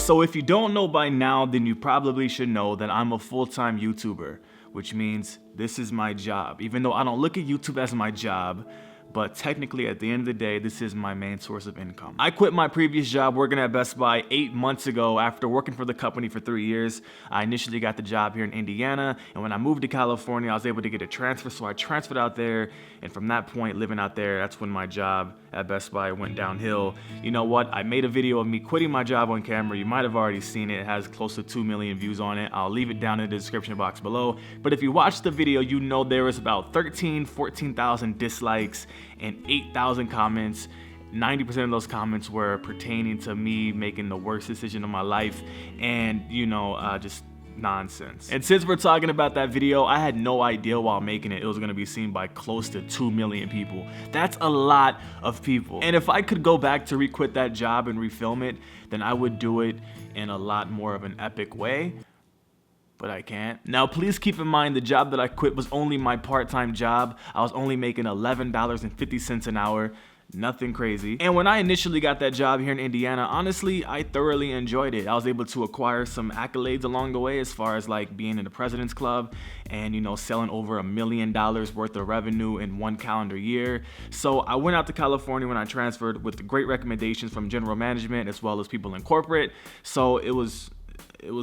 So if you don't know by now, then you probably should know that I'm a full-time YouTuber, which means this is my job. Even though I don't look at YouTube as my job, but technically at the end of the day, this is my main source of income. I quit my previous job working at Best Buy 8 months ago after working for the company for 3 years. I initially got the job here in Indiana, and when I moved to California, I was able to get a transfer, so I transferred out there, and from that point, living out there, that's when my job at Best Buy went downhill. You know what? I made a video of me quitting my job on camera. You might have already seen it. It has close to 2 million views on it. I'll leave it down in the description box below. But if you watch the video, you know there was about 14,000 dislikes and 8,000 comments. 90% of those comments were pertaining to me making the worst decision of my life, and just nonsense. And since we're talking about that video, I had no idea while making it was gonna be seen by close to 2 million people. That's a lot of people. And if I could go back to re-quit that job and refilm it, then I would do it in a lot more of an epic way. But I can't. Now, please keep in mind the job that I quit was only my part-time job. I was only making $11.50 an hour. Nothing crazy. And when I initially got that job here in Indiana, honestly, I thoroughly enjoyed it. I was able to acquire some accolades along the way, as far as like being in the President's Club and selling over $1 million worth of revenue in 1 calendar year. So I went out to California when I transferred with great recommendations from general management as well as people in corporate. So it was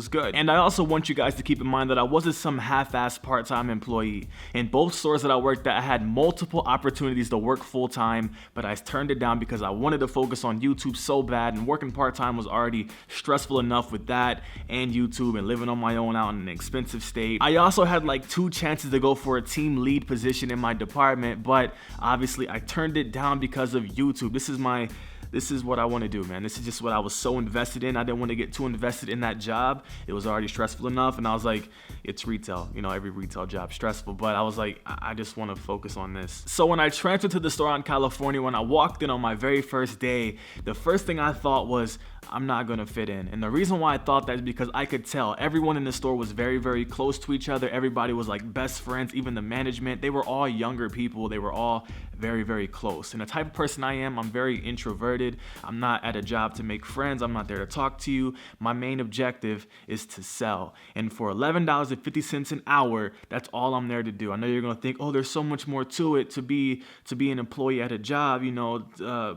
good. And I also want you guys to keep in mind that I wasn't some half-assed part-time employee. In both stores that I worked at, I had multiple opportunities to work full-time, but I turned it down because I wanted to focus on YouTube so bad, and working part-time was already stressful enough with that and YouTube and living on my own out in an expensive state. I also had like 2 chances to go for a team lead position in my department, but obviously I turned it down because of YouTube. This is what I want to do, man. This is just what I was so invested in. I didn't want to get too invested in that job. It was already stressful enough, and I was like, it's retail. Every retail job's stressful, but I was like, I just want to focus on this. So when I transferred to the store out in California, when I walked in on my very first day, the first thing I thought was, I'm not gonna fit in. And the reason why I thought that is because I could tell everyone in the store was very, very close to each other. Everybody was like best friends, even the management. They were all younger people. They were all very, very close. And the type of person I am, I'm very introverted. I'm not at a job to make friends. I'm not there to talk to you. My main objective is to sell. And for $11.50 an hour, that's all I'm there to do. I know you're gonna think, oh, there's so much more to it to be an employee at a job,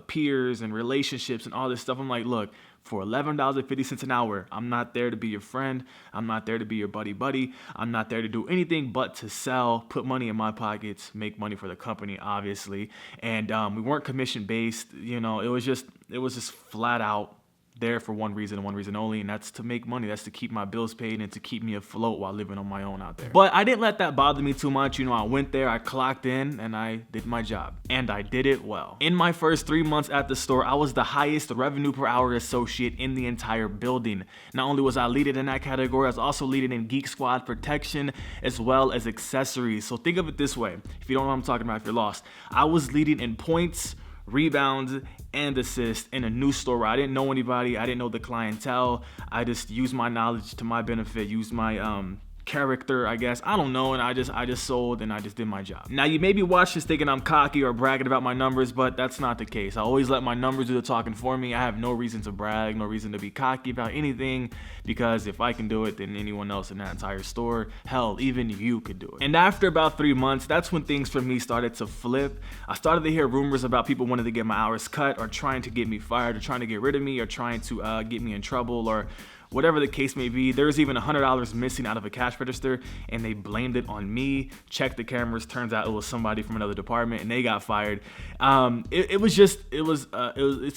peers and relationships and all this stuff. I'm like, look, for $11.50 an hour, I'm not there to be your friend. I'm not there to be your buddy. I'm not there to do anything but to sell, put money in my pockets, make money for the company, obviously. And we weren't commission based. It was just flat out there for one reason and one reason only, and that's to make money. That's to keep my bills paid and to keep me afloat while living on my own out there. But I didn't let that bother me too much. I went there, I clocked in, and I did my job. And I did it well. In my first 3 months at the store, I was the highest revenue per hour associate in the entire building. Not only was I leading in that category, I was also leading in Geek Squad protection as well as accessories. So think of it this way. If you don't know what I'm talking about, if you're lost, I was leading in points, rebounds, and assists in a new store where I didn't know anybody. I didn't know the clientele. I just used my knowledge to my benefit, used my character, I guess. I don't know, and I just sold and I just did my job. Now, you may be watching this thinking I'm cocky or bragging about my numbers, but that's not the case. I always let my numbers do the talking for me. I have no reason to brag, no reason to be cocky about anything, because if I can do it, then anyone else in that entire store, hell, even you could do it. And after about 3 months, that's when things for me started to flip. I started to hear rumors about people wanting to get my hours cut, or trying to get me fired, or trying to get rid of me, or trying to get me in trouble, or whatever the case may be. There was even $100 missing out of a cash register, and they blamed it on me. Checked the cameras, turns out it was somebody from another department, and they got fired. It's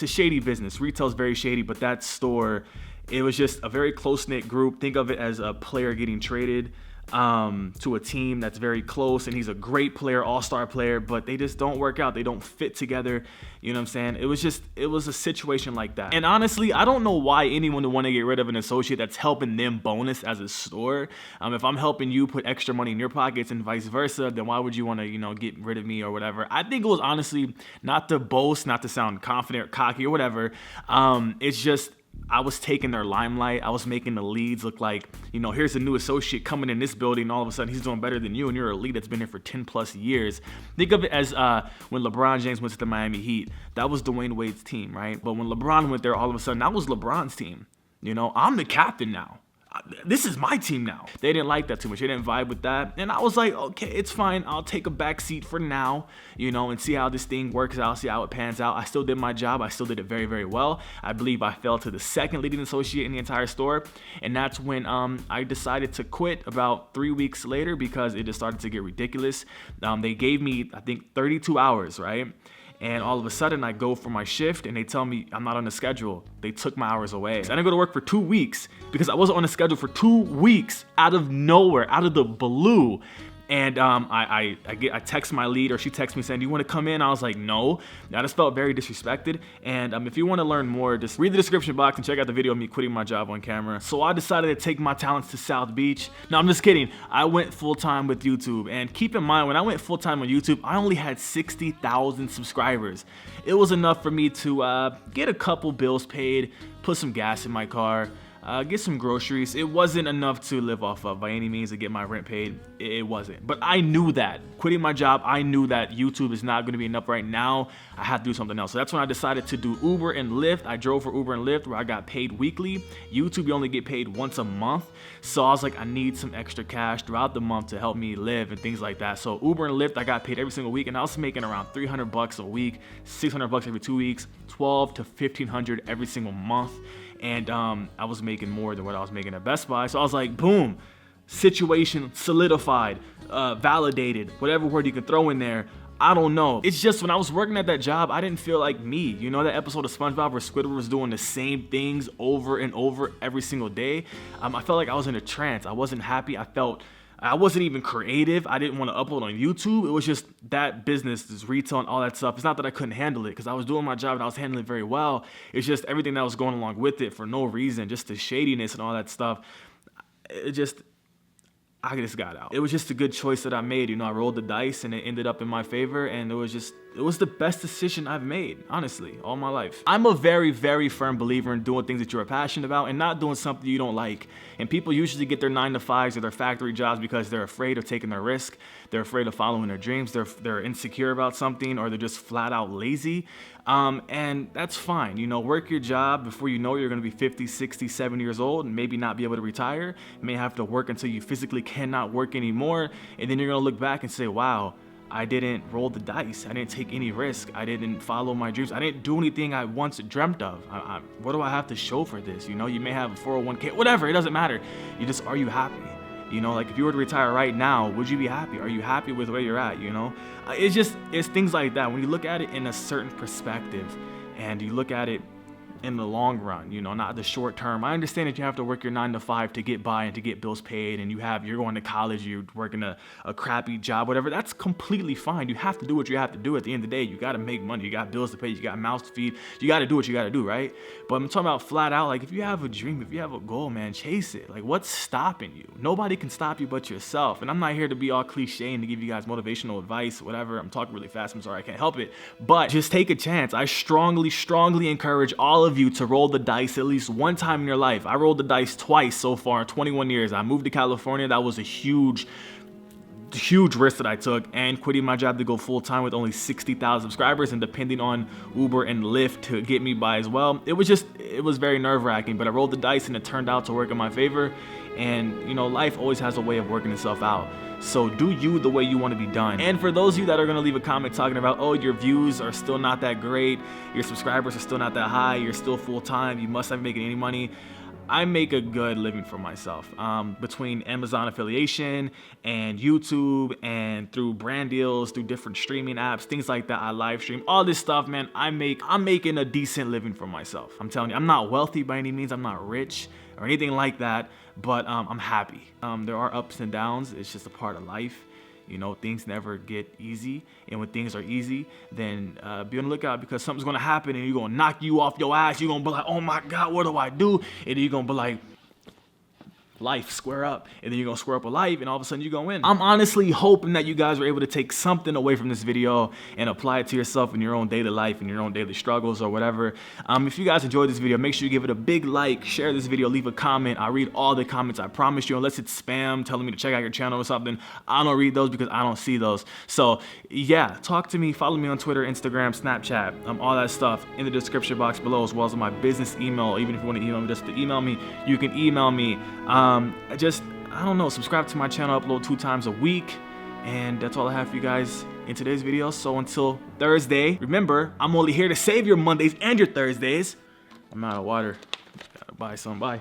a shady business. Retail's very shady, but that store, it was just a very close-knit group. Think of it as a player getting traded to a team that's very close, and he's a great player, all-star player, but they just don't work out. They don't fit together. You know what I'm saying? It was a situation like that. And honestly, I don't know why anyone would want to get rid of an associate that's helping them bonus as a store. If I'm helping you put extra money in your pockets and vice versa, then why would you want to, get rid of me or whatever? I think it was honestly not to boast, not to sound confident or cocky or whatever. It's just, I was taking their limelight. I was making the leads look like, here's a new associate coming in this building, and all of a sudden he's doing better than you, and you're a lead that's been here for 10 plus years. Think of it as when LeBron James went to the Miami Heat. That was Dwayne Wade's team, right? But when LeBron went there, all of a sudden that was LeBron's team. You know, I'm the captain now. This is my team now. They didn't like that too much. They didn't vibe with that. And I was like, okay, it's fine. I'll take a back seat for now, you know, and see how this thing works out, see how it pans out. I still did my job. I still did it very, very well. I believe I fell to the second leading associate in the entire store. And that's when I decided to quit about 3 weeks later because it just started to get ridiculous. They gave me, I think, 32 hours, right? And all of a sudden I go for my shift and they tell me I'm not on the schedule. They took my hours away. So I didn't go to work for 2 weeks because I wasn't on the schedule for 2 weeks out of nowhere, out of the blue. And I text my lead, or she texts me saying, do you want to come in? I was like, no. I just felt very disrespected. And if you want to learn more, just read the description box and check out the video of me quitting my job on camera. So I decided to take my talents to South Beach. No, I'm just kidding. I went full time with YouTube. And keep in mind, when I went full time on YouTube, I only had 60,000 subscribers. It was enough for me to get a couple bills paid, put some gas in my car, get some groceries. It wasn't enough to live off of by any means, to get my rent paid. It wasn't. But I knew that. Quitting my job, I knew that YouTube is not going to be enough right now. I had to do something else. So that's when I decided to do Uber and Lyft. I drove for Uber and Lyft where I got paid weekly. YouTube, you only get paid once a month. So I was like, I need some extra cash throughout the month to help me live and things like that. So Uber and Lyft, I got paid every single week, and I was making around $300 a week, $600 every 2 weeks, $1,200 to $1,500 every single month. And I was making more than what I was making at Best Buy. So I was like, boom, situation solidified, validated, whatever word you can throw in there. I don't know. It's just when I was working at that job, I didn't feel like me. You know that episode of SpongeBob where Squidward was doing the same things over and over every single day? I felt like I was in a trance. I wasn't happy. I wasn't even creative. I didn't want to upload on YouTube. It was just that business, this retail and all that stuff. It's not that I couldn't handle it because I was doing my job and I was handling it very well. It's just everything that was going along with it for no reason, just the shadiness and all that stuff. I just got out. It was just a good choice that I made. You know, I rolled the dice and it ended up in my favor, and it was the best decision I've made, honestly, all my life. I'm a very, very firm believer in doing things that you're passionate about and not doing something you don't like. And people usually get their 9-to-5s or their factory jobs because they're afraid of taking their risk. They're afraid of following their dreams. They're insecure about something, or they're just flat out lazy. And that's fine. You know, work your job. Before you know it, you're going to be 50, 60, 70 years old and maybe not be able to retire. You may have to work until you physically cannot work anymore. And then you're going to look back and say, wow, I didn't roll the dice. I didn't take any risk. I didn't follow my dreams. I didn't do anything I once dreamt of. What do I have to show for this? You know, you may have a 401k, whatever. It doesn't matter. Are you happy? You know, like if you were to retire right now, would you be happy? Are you happy with where you're at? You know, it's things like that. When you look at it in a certain perspective and you look at it in the long run, you know, not the short term. I understand that you have to work your 9-to-5 to get by and to get bills paid, and you're going to college, you're working a crappy job, whatever. That's completely fine. You have to do what you have to do. At the end of the day, you got to make money. You got bills to pay. You got mouths to feed. You got to do what you got to do, right? But I'm talking about flat out, like if you have a dream, if you have a goal, man, chase it. Like what's stopping you? Nobody can stop you but yourself. And I'm not here to be all cliche and to give you guys motivational advice, whatever. I'm talking really fast. I'm sorry, I can't help it. But just take a chance. I strongly, strongly encourage all of you to roll the dice at least one time in your life. I rolled the dice twice so far in 21 years. I moved to California. That was a huge risk that I took, and quitting my job to go full time with only 60,000 subscribers and depending on Uber and Lyft to get me by as well. It was very nerve-wracking, but I rolled the dice and it turned out to work in my favor. And you know, life always has a way of working itself out. So do you the way you want to be done. And for those of you that are going to leave a comment talking about, oh, your views are still not that great, your subscribers are still not that high, you're still full-time, you must not be making any money. I make a good living for myself between Amazon affiliation and YouTube and through brand deals, through different streaming apps, things like that. I live stream, all this stuff, man. I'm making a decent living for myself. I'm telling you, I'm not wealthy by any means. I'm not rich or anything like that, but I'm happy. There are ups and downs. It's just a part of life. You know, things never get easy. And when things are easy, then be on the lookout because something's going to happen and you're going to knock you off your ass. You're going to be like, oh my God, what do I do? And you're going to be like, life, square up, and then you're gonna square up a life, and all of a sudden you're gonna win. I'm honestly hoping that you guys were able to take something away from this video and apply it to yourself in your own daily life and your own daily struggles or whatever. If you guys enjoyed this video, make sure you give it a big like, share this video, leave a comment. I read all the comments, I promise you, unless it's spam telling me to check out your channel or something. I don't read those because I don't see those. So yeah, talk to me, follow me on Twitter, Instagram, Snapchat, all that stuff in the description box below, as well as on my business email. Even if you want to email me just to email me, you can email me. I don't know, subscribe to my channel, upload 2 times a week, and that's all I have for you guys in today's video. So until Thursday, remember, I'm only here to save your Mondays and your Thursdays. I'm out of water, gotta buy some, bye.